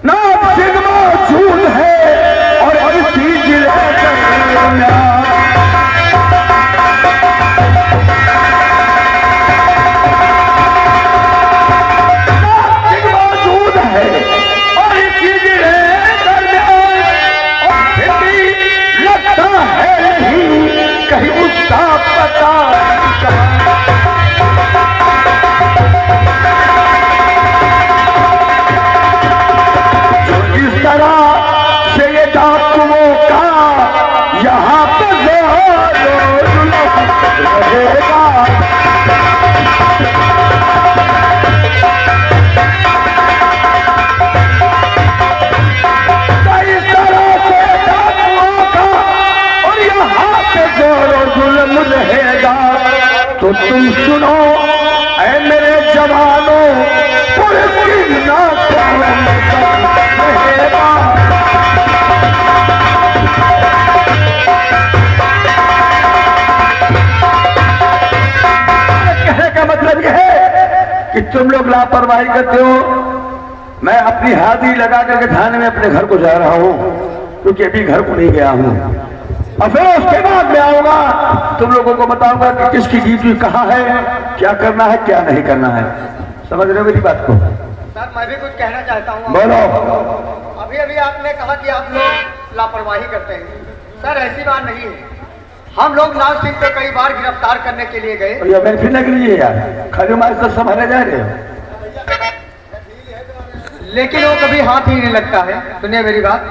नाथ सिंह मौजूद है और इसी जिले कहीं उसका पता जो इस तरह से ये डाकुओं का यहाँ पर रहेगा। तो तुम सुनो ऐ मेरे जवानों, पुलिस की कहने का मतलब यह है कि तुम लोग लापरवाही करते हो। मैं अपनी हाजिरी लगा करके थाने में अपने घर को जा रहा हूँ, क्योंकि अभी घर को नहीं गया हूँ। और फिर उसके बाद मैं आऊंगा, तुम लोगों को बताऊंगा कि किसकी ड्यूटी कहाँ है, क्या करना है क्या नहीं करना है। समझ रहे हो मेरी बात को? सर मैं भी कुछ कहना चाहता हूँ। बोलो। अभी अभी आपने कहा कि आप लोग लापरवाही करते हैं। सर ऐसी बात नहीं है। हम लोग नाथ सिंह को कई बार गिरफ्तार करने के लिए गए। मेरी फिर लग रही है यार, खाली हमारे साथ संभाले जा रहे हो, लेकिन वो कभी हाथ ही नहीं लगता है। सुनिए मेरी बात।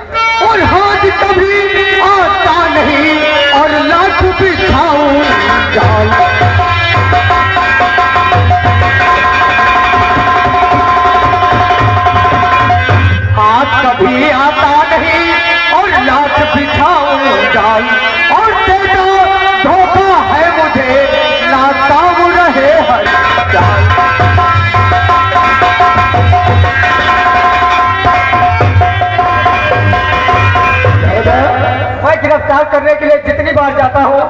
और हाथ कभी आता नहीं और लाख बिछाऊं जाल। हाथ कभी आता नहीं और लाख बिछाऊं जाल। और तेरा धोखा है मुझे नाकाम रहे हर जाल। मैं गिरफ्तार करने के लिए जितनी बार जाता हूँ,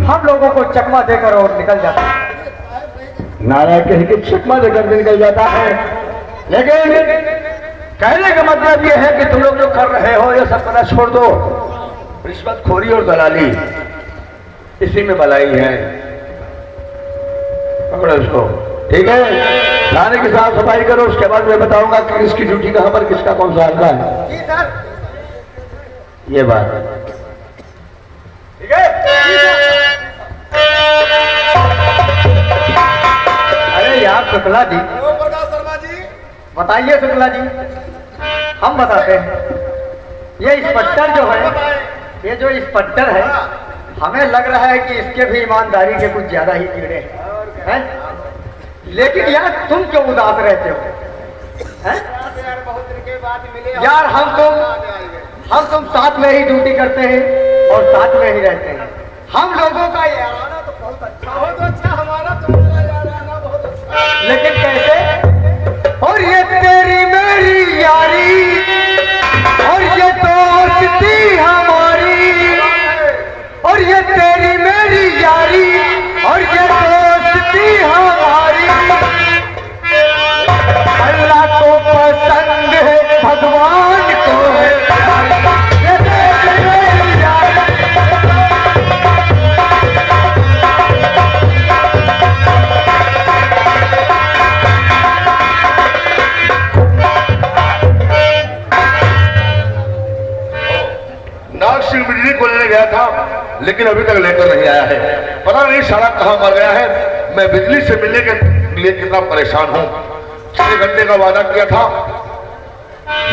हम लोगों को चकमा देकर और निकल जाता है। नारायण कह के चकमा देकर निकल जाता है। लेकिन कहने का मतलब यह है कि तुम लोग जो कर रहे हो ये सब करना छोड़ दो। रिश्वतखोरी और दलाली इसी में भलाई है। पकड़ो इसको, ठीक है? थाने की साफ सफाई करो, उसके बाद मैं बताऊंगा कि किसकी ड्यूटी कहां पर, किसका कौन सा हल्का है। जी सर। ये बात ठीक है? अरे यार शुक्ला जी, बताइए शुक्ला जी। हम बताते हैं। ये इंस्पेक्टर जो है, ये जो इंस्पेक्टर है, हमें लग रहा है कि इसके भी ईमानदारी के कुछ ज्यादा ही कीड़े हैं। लेकिन यार तुम क्यों उदास रहते हो? यार हम तुम साथ में ही ड्यूटी करते हैं और साथ में ही रहते हैं। हम लोगों का याराना तो बहुत अच्छा हमारा तुम्हारा याराना बहुत अच्छा। लेकिन कैसे? और ये तेरी मेरी यारी और ये दोस्ती हमारी, और ये तेरी मेरी यारी और ये दोस्ती हमारी अल्लाह को पसंद है, भगवान को है। बिजली को लेने गया था, लेकिन अभी तक लेकर नहीं आया है। पता नहीं साला कहां मर गया है। मैं बिजली से मिलने के लिए कितना परेशान हूं। 6 घंटे का वादा किया था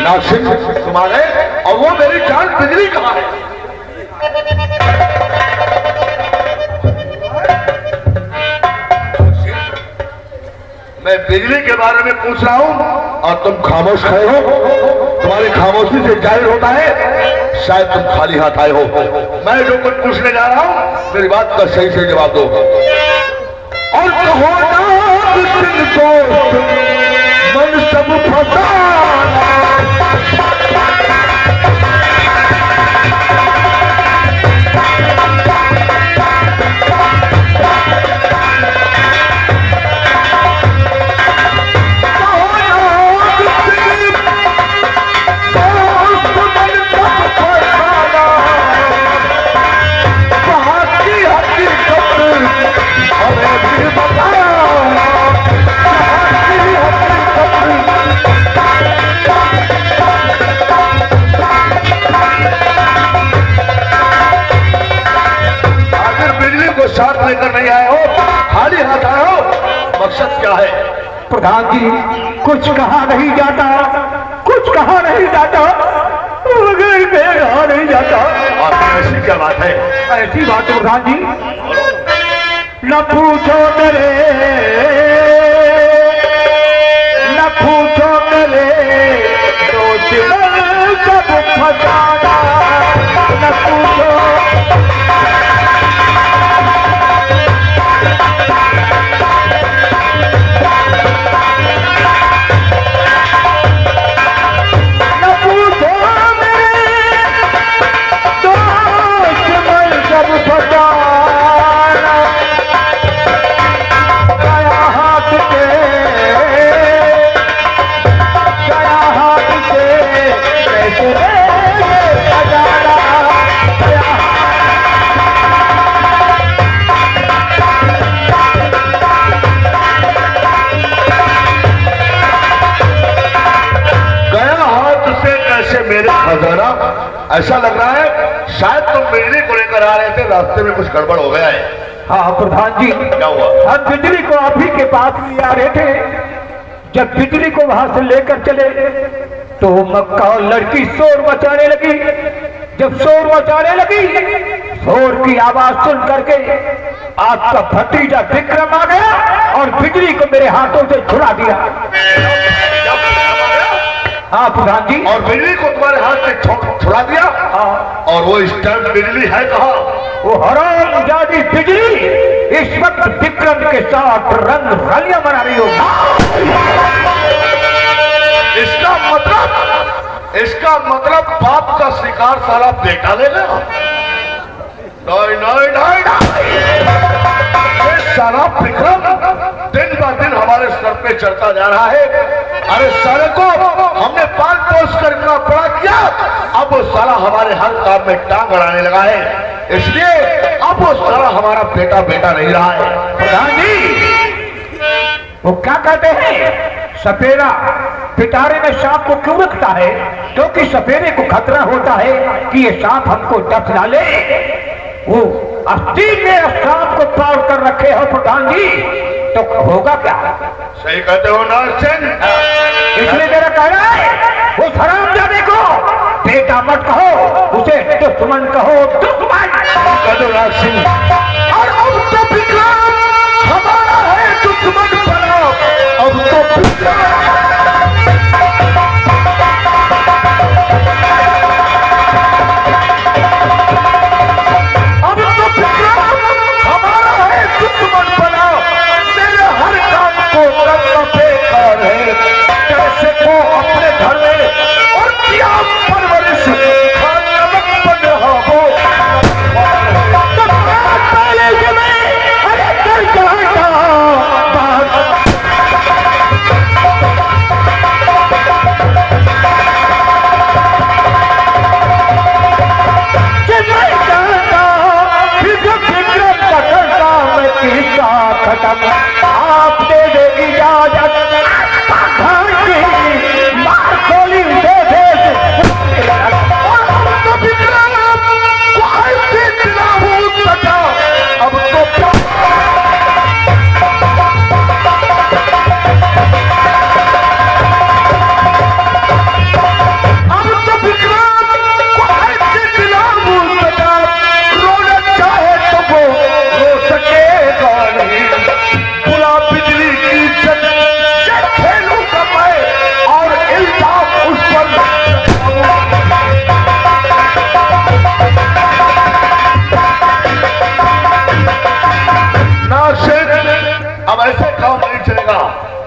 नाथ सिंह तुम्हारे, और वो मेरी जान बिजली कहां है? मैं बिजली के बारे में पूछ रहा हूं और तुम खामोश खड़े हो। तुम्हारी खामोशी से जाहिर होता है शायद तुम खाली हाथ आए हो। मैं जो कुछ पूछने जा रहा हूं, मेरी बात का सही से जवाब दो। और कहो नाथ सिंह दोस्त मन सब फसा, कुछ कहा नहीं जाता, कुछ कहा नहीं जाता, बगैर में रहा नहीं जाता। और ऐसी क्या बात है? ऐसी बात प्रधान जी, न पूछो मेरे, न पूछो मेरे दोस्त कब फसाना, न पूछो। ऐसा लग रहा है शायद तुम बिजली को लेकर आ रहे थे, रास्ते में कुछ गड़बड़ हो गया है। हाँ प्रधान जी, क्या हुआ? हम बिजली को आप ही के पास ले आ रहे थे। जब बिजली को वहां से लेकर चले तो मक्का और लड़की शोर मचाने लगी। जब शोर मचाने लगी, शोर की आवाज सुन करके आपका भतीजा विक्रम आ गया और बिजली को मेरे हाथों से छुड़ा दिया। हाँ प्रधान जी। और बिजली को तुम्हारे हाथ से छुड़ा दिया? हाँ। और वो इस टाइम बिजली है कहाँ? वो हरामजादी बिजली इस वक्त विक्रम के साथ रंग रलियां बना रही हो। इसका मतलब बाप का शिकार सारा बेटा लेगा? नहीं नहीं नहीं नहीं, सारा विक्रम दिन ब दिन हमारे सर पे चढ़ता जा रहा है। अरे सारे को हमने पाल पोस कर इतना बड़ा किया, अब वो सारा हमारे हर काम में टांग अड़ाने लगा है, इसलिए अब वो सारा हमारा बेटा बेटा नहीं रहा है। प्रधान जी, वो क्या कहते हैं, सपेरा पिटारे में सांप को क्यों रखता है? क्योंकि सपेरे को खतरा होता है कि ये सांप हमको डस डाले। वो अस्तीन में सांप को पार कर रखे हो प्रधान जी, तो होगा क्या? सही कहते हो नारसिंह। इसलिए मेरा कहना है उस हरामजादे को बेटा मत कहो, उसे दुश्मन कहो, दुश्मन कह दो नारसिंह। और अब तो विक्रम हमारा है दुश्मन बना, अब तो विक्रम कैसे को अपने घर में और किया परवरिश नमक बन रहा हो। पहले अरे कर जाएगा खत्म। आप दे दे इजाजत मार खोली दे दे। अब तो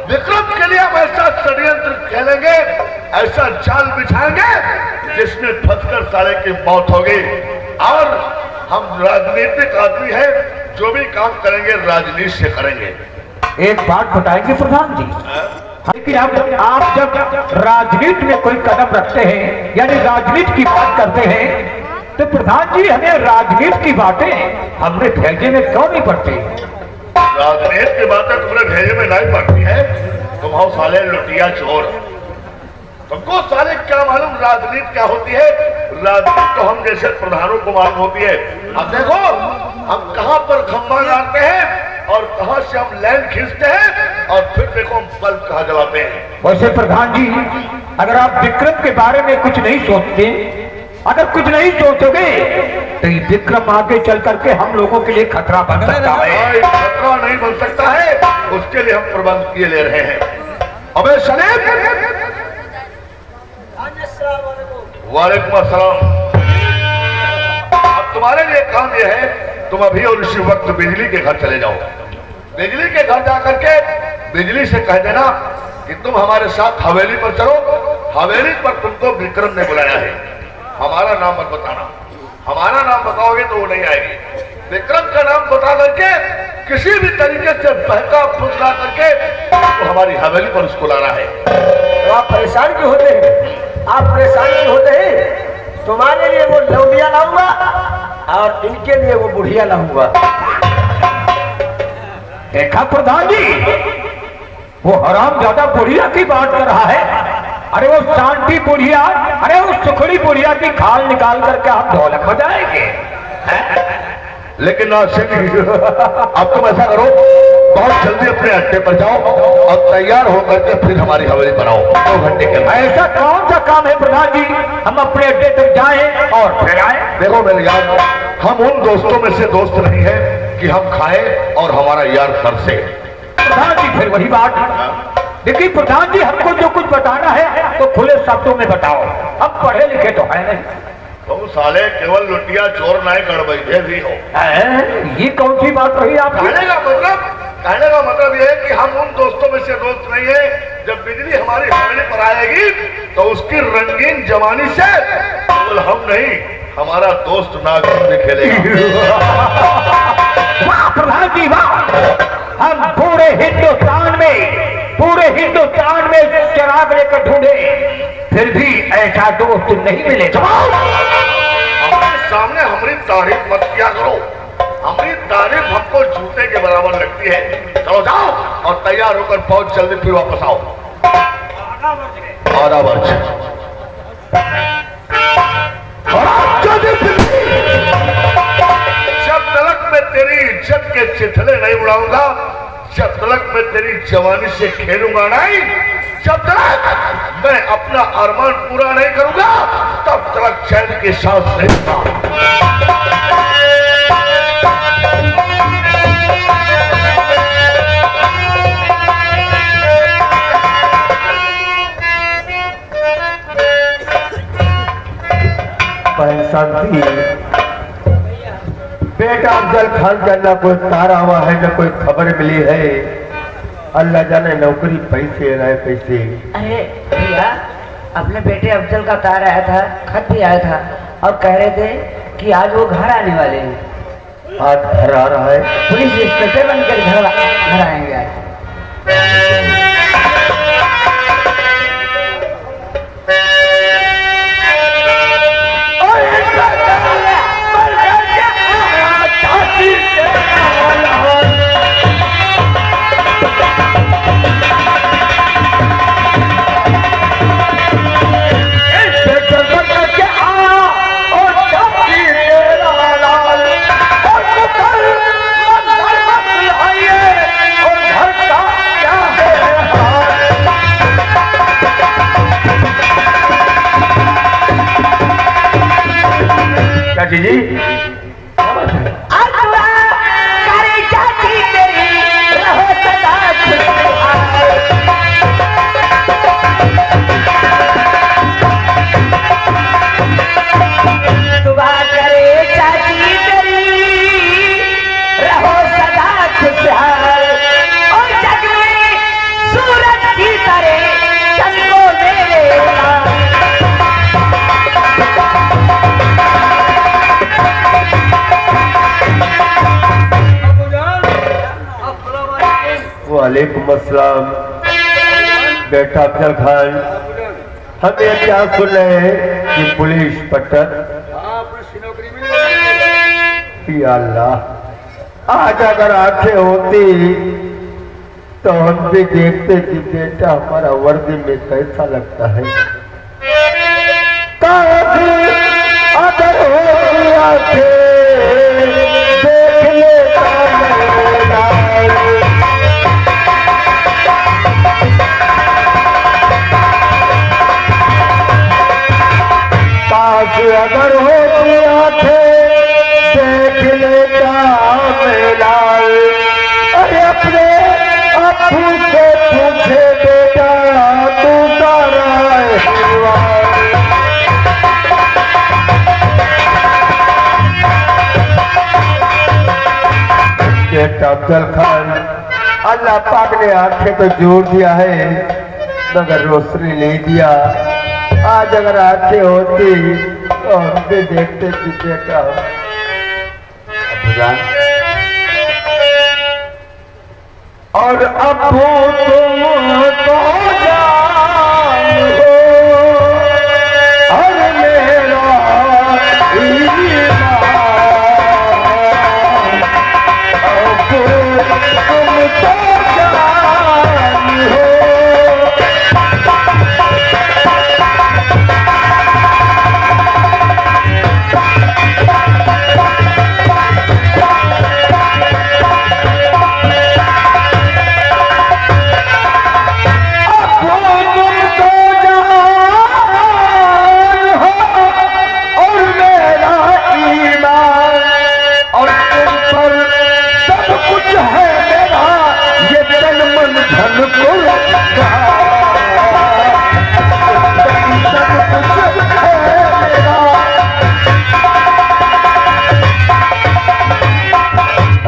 विक्रम के लिए हम ऐसा षड्यंत्र खेलेंगे, ऐसा जाल बिछाएंगे जिसमें फंसकर साले की मौत होगी। और हम राजनीतिक आदमी हैं, जो भी काम करेंगे राजनीति से करेंगे। एक बात बताएंगे प्रधान जी, लेकिन आप जब राजनीति में कोई कदम रखते हैं यानी राजनीति की बात करते हैं, तो प्रधान जी हमें राजनीति की बातें हमने भेजे में क्यों नहीं पड़ती? राजनीति की बातें तुमने भेजे में नहीं पड़ती है, तुम हो साले लुटिया चोर। तुमको साले क्या मालूम राजनीति क्या होती है? राजनीति तो हम जैसे प्रधानों को मालूम होती है। अब देखो हम कहां पर खंबा गाड़ते हैं और कहां से हम लाइन खींचते हैं और फिर देखो हम बल्ब कहां जलाते हैं। वैसे प्रधान जी, अगर आप विक्रम के बारे में कुछ नहीं सोचते, अगर कुछ नहीं सोचोगे तो ये विक्रम आगे चल करके हम लोगों के लिए खतरा बन सकता है। खतरा नहीं बन सकता है, उसके लिए हम प्रबंध किए ले रहे हैं। अबे सलीम, वालेकुम अस्सलाम। अब तुम्हारे लिए काम यह है, तुम अभी और इसी वक्त बिजली के घर चले जाओ। बिजली के घर जाकर के बिजली से कह देना कि तुम हमारे साथ हवेली पर चलो। हवेली पर तुमको विक्रम ने बुलाया है। हमारा नाम मत बताना, हमारा नाम बताओगे तो वो नहीं आएगी। विक्रम का नाम बता करके किसी भी तरीके से बहका फुसला करके तो हमारी हवेली पर उसको लाना है। तो आप परेशान क्यों होते हैं? आप परेशान क्यों होते हैं? तुम्हारे लिए वो लौंडिया लाऊंगा और इनके लिए वो बुढ़िया लाऊंगा। देखा प्रधान जी, वो हराम ज्यादा बुढ़िया की बात कर रहा है। अरे वो शांति बुढ़िया, अरे वो सुखड़ी बुढ़िया की खाल निकाल करके आप ढोलक बजाएंगे। लेकिन ना सिंह, अब तुम ऐसा करो, बहुत जल्दी अपने अड्डे पर जाओ और तैयार होकर के फिर हमारी हवेली पर आओ 2 घंटे के लिए। ऐसा कौन सा काम है प्रधान जी, हम अपने अड्डे तक जाएं और फिर आए? देखो मेरे यार, हम उन दोस्तों में से दोस्त नहीं है कि हम खाएं और हमारा यार तरसे। प्रधान जी फिर वही बात, देखिए प्रधान जी, हमको जो कुछ बताना है तो खुले शब्दों में बताओ, हम पढ़े लिखे तो है नहीं। तुम साले केवल लुटिया चोर नाय गड़बैठे भी हो। ये कौन सी बात रही आप? कहने का मतलब यह है कि हम उन दोस्तों में से दोस्त नहीं है। जब बिजली हमारी हवेली पर आएगी तो उसकी रंगीन जवानी से केवल हम नहीं, हमारा दोस्त नागिन भी खेलेगा। वाह प्रधान जी वाह, हम पूरे हिंदुस्तान में शराब लेकर ढूंढे, फिर भी ऐसा दोस्त नहीं मिलेगा। हमारे सामने हमारी तारीफ मत किया करो, हमारी तारीफ हमको जूते के बराबर लगती है। चलो जाओ और तैयार होकर बहुत जल्दी फिर वापस आओ। आधा वर्ष जब तलक मैं तेरी इज्जत के चिथड़े नहीं उड़ाऊंगा, जब तलक मैं तेरी जवानी से खेलूंगा नहीं, जब तक मैं अपना अरमान पूरा नहीं करूंगा, तब तक चैन की सांस नहीं लूंगा। शांति, बेटा अफजल खान का न कोई तारा हुआ है, न कोई खबर मिली है। अल्लाह जाने नौकरी पैसे रहे पैसे। अरे भैया, अपने बेटे अफजल का तार आया था, खत भी आया था और कह रहे थे कि आज वो घर आने वाले हैं। आज घर आ रहा है? पुलिस इंस्पेक्टर बनकर घर आएंगे आज। जी वालेकुम अस्सलाम। बेटा अफजल खान, हम ये क्या सुन रहे हैं कि पुलिस इंस्पेक्टर? या अल्लाह, आज अगर आंखें होती तो हम भी देखते कि बेटा हमारा वर्दी में कैसा लगता है। अगर होती आंखें देख लेता पास अगर होती आंखें देख लेता मेरा, अरे अपने अप्पू से पूछे बेटा तू सारा हुआ। अफजल खान, अल्लाह पाक ने आंखें तो जोड़ दिया है मगर रोशनी नहीं दिया। आज अगर आंखें होती तो हम भी देखते कि बेटा अब्बूजान, और अब्बू तुम तो जान हो और मेरा ईमान। अब्बू तुम तो जान हो।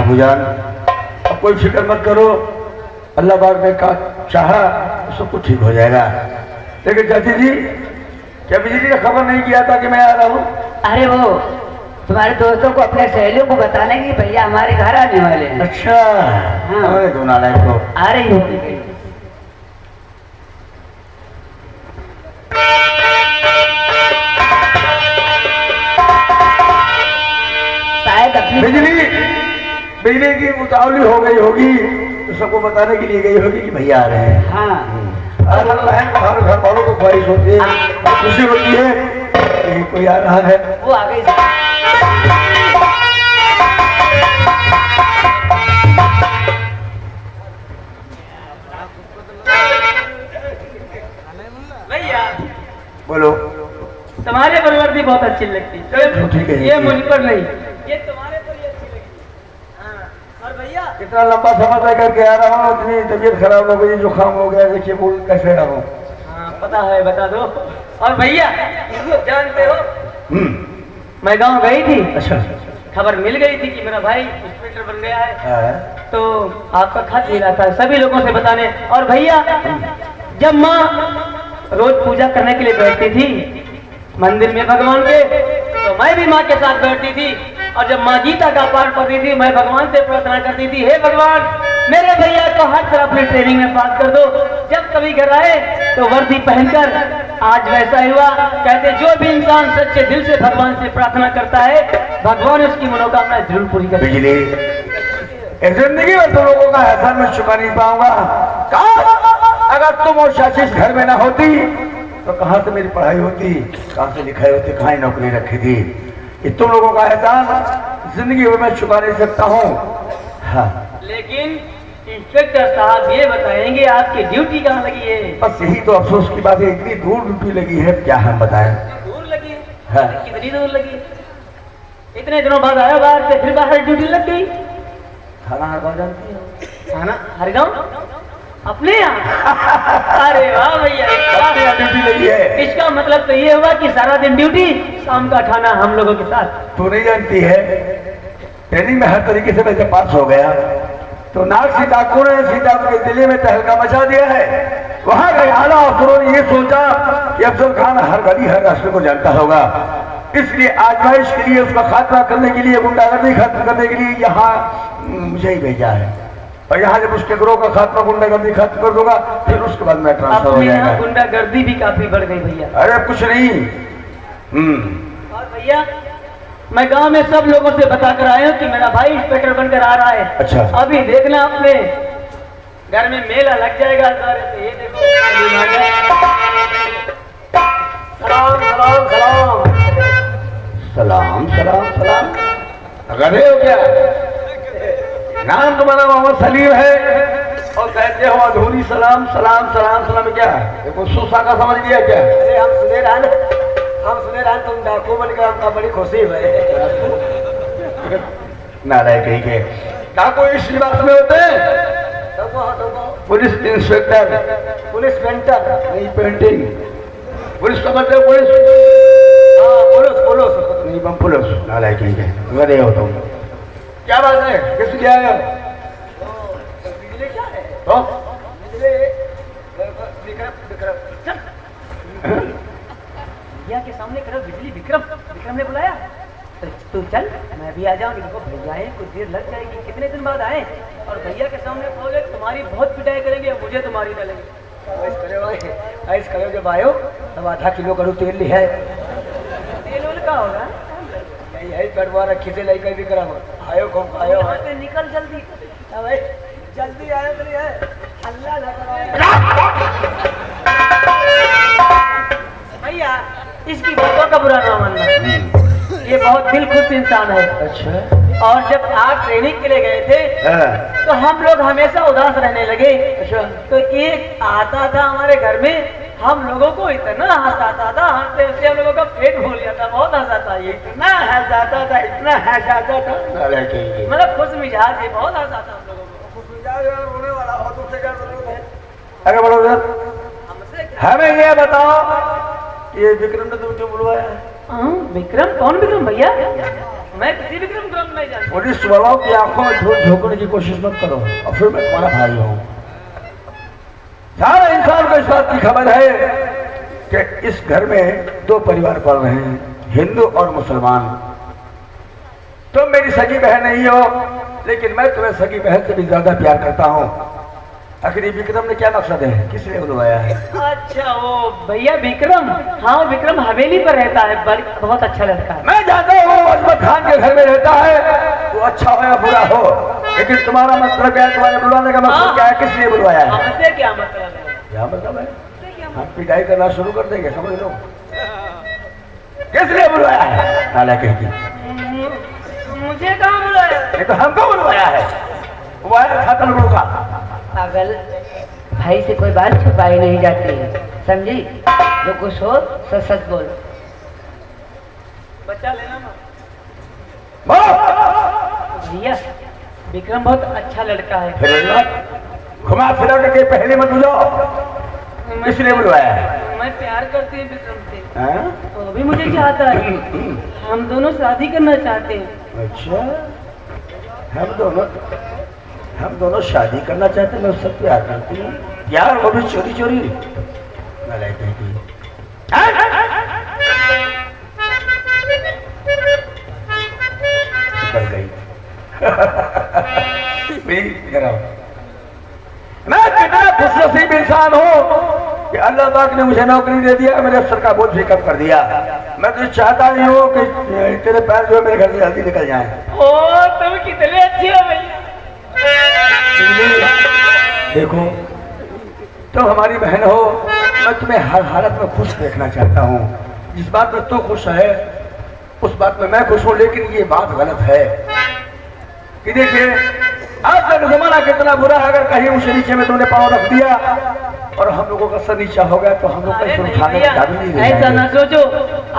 अबूजान, अब कोई फिक्र मत करो, अल्लाह पाक ने चाहा तो सब कुछ ठीक हो जाएगा। लेकिन चाची जी, क्या बिजली ने खबर नहीं किया था कि मैं आ रहा हूँ? अरे वो तुम्हारे दोस्तों को, अपने सहेलियों को बताने की भैया हमारे घर आने वाले हैं। अच्छा, हाँ। दो नालायक को आ रही होगी। शायद अपनी बिजली की उतावली हो गई होगी तो सबको बताने के लिए गई होगी कि भैया आ रहे हैं। हाँ, हर बहन को, हर घर वालों को ख्वाहिश होती है, खुशी होती है कि कोई आ रहा है। वो आ गई। भैया बोलो। तुम्हारे परवरदी बहुत अच्छी लगती तो ठीक है, ये मुझ पर नहीं, ये तुम्हारे पर ही अच्छी लगती। हाँ, और भैया कितना लंबा समय तय करके आ रहा हूँ, इतनी तबीयत खराब हो गई, जुकाम हो गया, देखिए बोल कैसे रहा हूँ। हाँ, पता है, बता दो। और भैया जानते हो, मैं गांव गई थी, अच्छा, खबर मिल गई थी कि मेरा भाई इंस्पेक्टर बन गया है, हाँ। तो आपका खत मिला था सभी लोगों से बताने। और भैया जब माँ रोज पूजा करने के लिए बैठती थी मंदिर में भगवान के, तो मैं भी माँ के साथ बैठती थी। और जब माँ गीता का पाठ पढ़ती थी, मैं भगवान से प्रार्थना करती थी, हे भगवान मेरे भैया को हर तरह अपनी ट्रेनिंग में पास कर दो, जब कभी घर आए तो वर्दी पहनकर। आज वैसा हुआ। कहते जो भी इंसान सच्चे दिल से भगवान से प्रार्थना करता है, भगवान उसकी मनोकामना जरूर पूरी करता है। बिजली, इस जिंदगी में तुम लोगों का एहसान मैं चुका नहीं पाऊंगा। अगर तुम और शाशिश घर में ना होती तो कहाँ से मेरी पढ़ाई होती, कहाँ से लिखाई होती, कहाँ नौकरी रखी थी। ये तुम लोगों का एहसान जिंदगी में मैं चुका नहीं सकता हूँ। हाँ। लेकिन इंस्पेक्टर साहब ये बताएंगे आपकी ड्यूटी कहाँ लगी है? बस यही तो अफसोस की बात है, इतनी दूर ड्यूटी लगी है, क्या हम बताएं। दूर लगी? हाँ। कितनी दूर लगी? इतने दिनों बाद आया बाहर से, फिर बाहर ड्यूटी लग गई। थाना हर गाँव जानती हो? थाना हर गाँव अपने यहाँ? अरे वाह भैया, ड्यूटी लगी है। इसका मतलब तो ये हुआ कि सारा दिन ड्यूटी, शाम का खाना हम लोगों के साथ। तू नहीं जानती है, ट्रेनिंग में हर तरीके से मैं जब पास हो गया तो नाग सीतापुर ने सीतापुर के दिल्ली में तहलका मचा दिया है। वहां गए आला अफसरों ने ये सोचा कि अफजल खान हर गली हर रास्ते को जानता होगा, इसलिए आजमाइश के लिए, उसका खात्मा करने के लिए, गुंडागर्दी खत्म करने के लिए यहाँ मुझे ही भेजा है। और यहाँ जब उसके ग्रोह का खात्मा, गुंडागर्दी खत्म कर दूंगा, फिर उसके बाद मैं ट्रांसफर हो अपने जाएगा। यहाँ गुंडागर्दी भी काफी बढ़ गई भैया। अरे कुछ नहीं। और भैया मैं गांव में सब लोगों से बता कर आया हूँ कि मेरा भाई इंस्पेक्टर बनकर आ रहा है। अच्छा। अभी देखना अपने घर में मेला लग जाएगा सारे से। ये देखो सलाम सलाम सलाम सलाम सलाम सलाम। गधे हो क्या? नाम तुम्हारा मोहम्मद सलीम है और कहते हो अधूरी सलाम सलाम सलाम सलाम क्या है? देखो सुसा का समझ लिया क्या? अरे हम सुने रहा तुम डाकू बनकर हमका बड़ी खुशी हुई। नारायण कहीं के डाकू इस लिबास में होते हैं। पुलिस इंस्पेक्टर, पुलिस पेंटर, नहीं पेंटिंग। पुलिस का मतलब पुलिस, पुलिस नहीं बम पुलिस। नारायण कहीं के गधे हो तुम। क्या बात है, किस लिए आए हो? बिजली क्या है? तो बिजली विक्रम चल भैया के सामने करो। बिजली विक्रम ने बुलाया तो तू चल, मैं भी आ जाऊंगी। देखो भैया आए, कुछ देर लग जाएगी, कितने दिन बाद आए और भैया के सामने कहोगे तुम्हारी बहुत पिटाई करेंगे, मुझे तुम्हारी डालेंगे। ऐस करो जब आयो तब आधा किलो करो तेल ली है। तेल उल का होगा यही कटवा रखी से लेकर विक्रम आयो कब आयो यहाँ से निकल जल्दी। अबे जल्दी आयो तो है अल्लाह ना भैया इसकी बातों का बुरा ना मानना, ये बहुत दिल खुश इंसान है। अच्छा और जब आप ट्रेनिंग के लिए गए थे तो हम लोग हमेशा उदास रहने लगे। अच्छा तो एक आता था हमारे घर में, हम लोगों को इतना हंसाता था, हंसते हंसते हम लोगों का पेट भूल जाता, बहुत हंसाता। ये इतना हंसाता था, इतना हंसाता था, नारायण कहीं के मतलब खुश मिजाज है, बहुत हंसाता हम लोगों को। रोने वाला हो तुमसे क्या जरूरत है? अरे बड़ो सर हमसे क्या? हमें ये बताओ ये विक्रम ने तुम क्यों बुलवाया है? विक्रम? कौन विक्रम भैया? मैं किसी विक्रम को नहीं जानता। पुलिस वालों की आंखों में धूल झोंकने की कोशिश मत करो और फिर मैं तुम्हारा भाई हूँ। सारे इंसान को इस बात की खबर है कि इस घर में दो परिवार पल रहे हैं, हिंदू और मुसलमान। तुम मेरी सगी बहन नहीं हो, लेकिन मैं तुम्हें सगी बहन से भी ज्यादा प्यार करता हूँ। आखिर ये विक्रम ने क्या मकसद है, किस लिए बुलवाया है? अच्छा वो भैया विक्रम, हाँ वो विक्रम हवेली पर रहता है, बहुत अच्छा लड़का है। मैं जानता हूँ वो अजमत खान के घर में रहता है, वो अच्छा हो या बुरा हो, लेकिन तुम्हारा मतलब क्या है? तुम्हारे बुलवाने का मकसद क्या है, किस लिए बुलवाया है? हमसे क्या मतलब है? क्या मतलब है? हम पिटाई करना शुरू कर देंगे, समझ लो। किस लिए बुलवाया है? नाला कहती मुझे कहाँ बुलाया? ये तो हमको बुलवाया है। वो है खातन का। पागल, भाई से कोई बात छुपाई नहीं जाती है, समझी? जो कुछ हो सच सच बोल। बच्चा लेना ना बोलो। भैया, विक्रम बहुत अच्छा लड़का है। घुमा फिरा करके पहले मत बुझाओ, इसलिए बुलवाया है। मैं प्यार करती हूँ विक्रम से, हाँ? वो भी मुझे चाहता है, हम दोनों शादी करना चाहते हैं। अच्छा, हम दोनों शादी करना चाहते हैं। मैं उससे प्यार करती हूँ यार, वो भी चोरी चोरी। कर गई। मैं कितना खुशनसीब इंसान हूँ कि अल्लाह पाक ने मुझे नौकरी दे दिया, मेरे अफसर का बोझ भी कम कर दिया। मैं तो चाहता नहीं हूँ कि तेरे पैर जो है मेरे घर से जल्दी निकल जाए। ओ तुम कितने अच्छे हो भैया। देखो तुम हमारी बहन हो, मैं तुम्हें हर हालत में खुश देखना चाहता हूँ। जिस बात में तू खुश है उस बात में मैं खुश हूँ, लेकिन ये बात गलत है कि देखिए आज तक जमाना कितना बुरा है। अगर कहीं ऊंचे नीचे में तुमने पाँव रख दिया और हम लोगों का सर नीचा हो गया तो हम लोग अरे कैसे नहीं उठाने भैया, का भी नहीं ऐसा दे ना सोचो।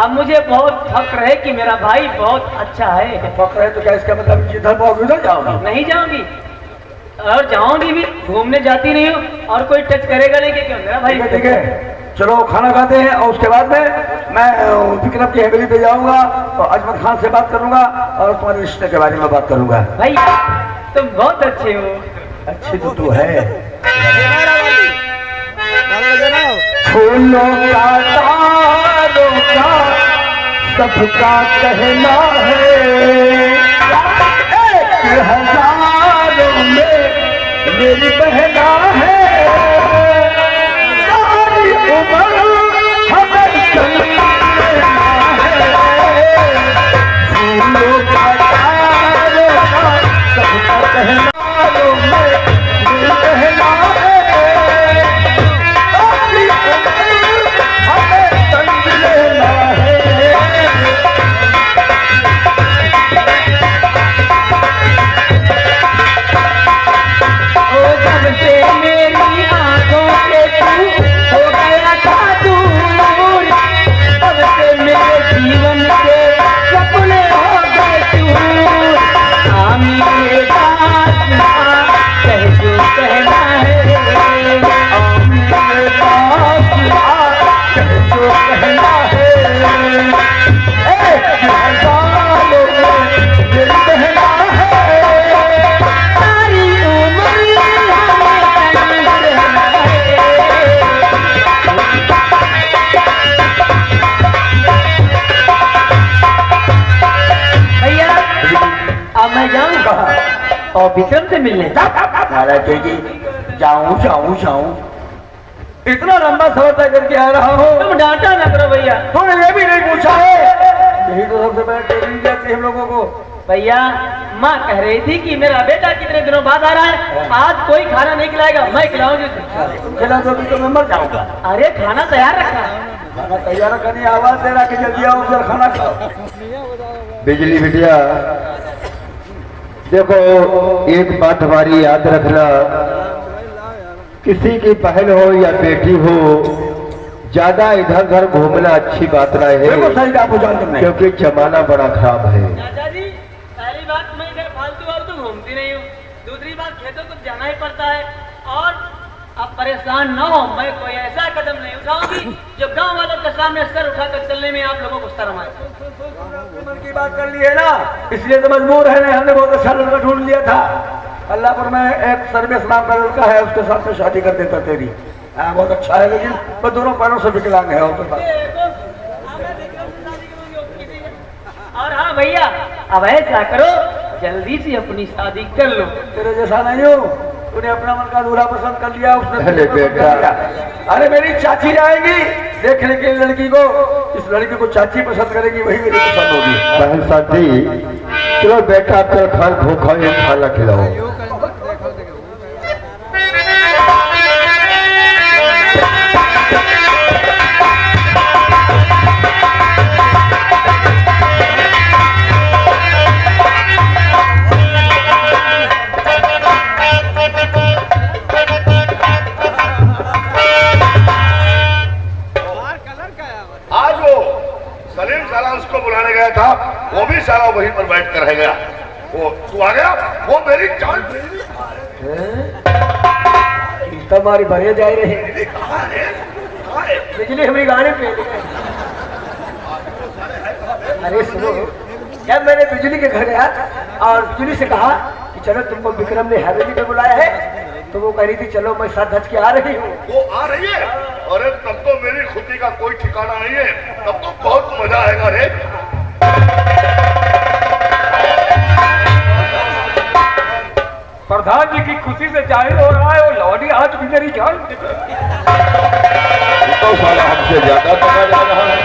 अब मुझे बहुत फक्र है कि मेरा भाई बहुत अच्छा है। फक्र है तो क्या इसका मतलब जिधर पाओगे उधर जाओगे? नहीं जाऊंगी और जाऊंगी भी, घूमने जाती नहीं हूँ और कोई टच करेगा नहीं कि क्यों मेरा भाई। ठीक है, चलो खाना खाते हैं और उसके बाद में मैं विक्रम की हवेली पे जाऊंगा और अजमत खान से बात करूंगा और तुम्हारे रिश्ते के बारे में बात करूंगा। भाई तुम बहुत अच्छे हो। अच्छी तो तू है। फूलों का तारों का सबका कहना है, एक हजारों में मेरी बहना है। सारी उम्र हमें चलना है, फूलों का तारों का सबका कहना में मेरी बहना है। सारी उम्र हमें संग लेना है। विक्रम से मिलने। महाराज जी जाऊं जाऊं जाऊं, इतना लंबा सफर तय करके आ रहा हूँ, तुम डांटा ना करो भैया। तूने ये भी नहीं पूछा है। यही तो सबसे बड़ा ट्रेनिंग देती हम लोगों को। भैया माँ कह रही थी कि मेरा बेटा कितने दिनों बाद आ रहा है, आज कोई खाना नहीं खिलाएगा, मैं खिलाऊंगी। तुम खिला दो तो मैं मर जाऊंगा। अरे खाना तैयार रखना है। खाना तैयार करनी, आवाज दे रहा कि जल्दी आओ उधर खाना खाओ। बिजली बिटिया देखो, एक बात हमारी याद रखना, किसी की बहन हो या बेटी हो, ज्यादा इधर उधर घूमना अच्छी बात नहीं बिल्कुल सही है, आपको जानते नहीं। क्योंकि जमाना बड़ा खराब है। चाचा जी पहली बात, मैं इधर फालतू फालतू घूमती नहीं हूँ। दूसरी बात, खेतों को जाना ही पड़ता है। और आप परेशान न हो, मैं कोई ऐसा कदम नहीं उठाऊंगी जो गांव वालों के सामने सर उठाकर चलने में आप लोगों को शर्म आए। मन की बात कर ली है ना, इसलिए तो मजबूर है। नहीं, हमने बहुत अच्छा लड़का ढूंढ लिया था। अल्लाह पर मैं एक सर्विस नाम का लड़का है, उसके साथ में शादी कर देता तेरी। हाँ बहुत अच्छा है, लेकिन वो दोनों पैरों से विकलांग है। और हाँ भैया, अब ऐसा करो जल्दी से अपनी शादी कर लो। तेरे जैसा नहीं हूँ, तूने अपना मन का दूल्हा पसंद कर लिया, उसने अरे बेटा। अरे मेरी चाची जाएगी देखने के लड़की को, इस लड़की को चाची पसंद करेगी, वही मेरी पसंद होगी। बहन साथी चलो बेटा, अब तक खान भूखा है, खाना खिलाओ। आज वो सलीम साला उसको बुलाने गया था, वो भी साला वहीं पर बैठ कर रह गया। वो तू आ गया, वो मेरी जान तुम्हारी भरे जा रही मेरी कहाँ है? कहाँ है? बिजली हमारी गाड़ी पे। अरे सुनो, जब मैंने बिजली के घर गया और बिजली से कहा कि चलो तुमको विक्रम ने हवेली में बुलाया है, तो वो कह रही थी चलो मैं साथ धज के आ रही हूँ। वो आ रही है? अरे तब तो मेरी खुदी का कोई ठिकाना नहीं है, तब तो बहुत मजा आएगा रे। प्रधान जी की खुशी से जाहिर हो रहा है, वो लौटी आज भी मेरी जान। तो साला हमसे ज्यादा पता जा रहा है।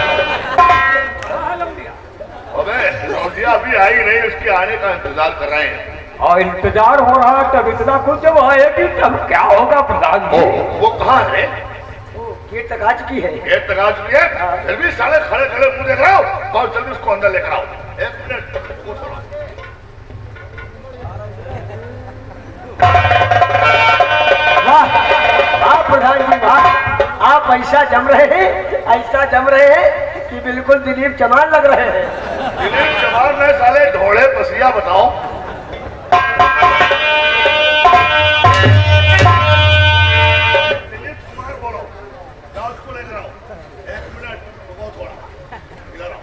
अबे लौटिया अभी आई नहीं, उसके आने का इंतजार कर रहे हैं। और इंतजार हो रहा है, तब इतना कुछ जब आएगी तब क्या होगा प्रधान जी? वो कहाँ है? गेट तक आ चुकी है। ये तगाज भी है, फिर भी साले खड़े खड़े मुंह देख रहा हो। बहुत जल्दी उसको अंदर लेकर आओ। एक मिनट वो थोड़ा। वाह वाह प्रधान जी वाह, आप ऐसा जम रहे हैं, ऐसा जम रहे हैं कि बिल्कुल दिलीप चमार लग रहे हैं। दिलीप चमार ने साले ढोले पसिया बताओ। दिलीप कुमार बोलो, जाओ उसको लेकर आओ। एक मिनट वो थोड़ा इधर आओ।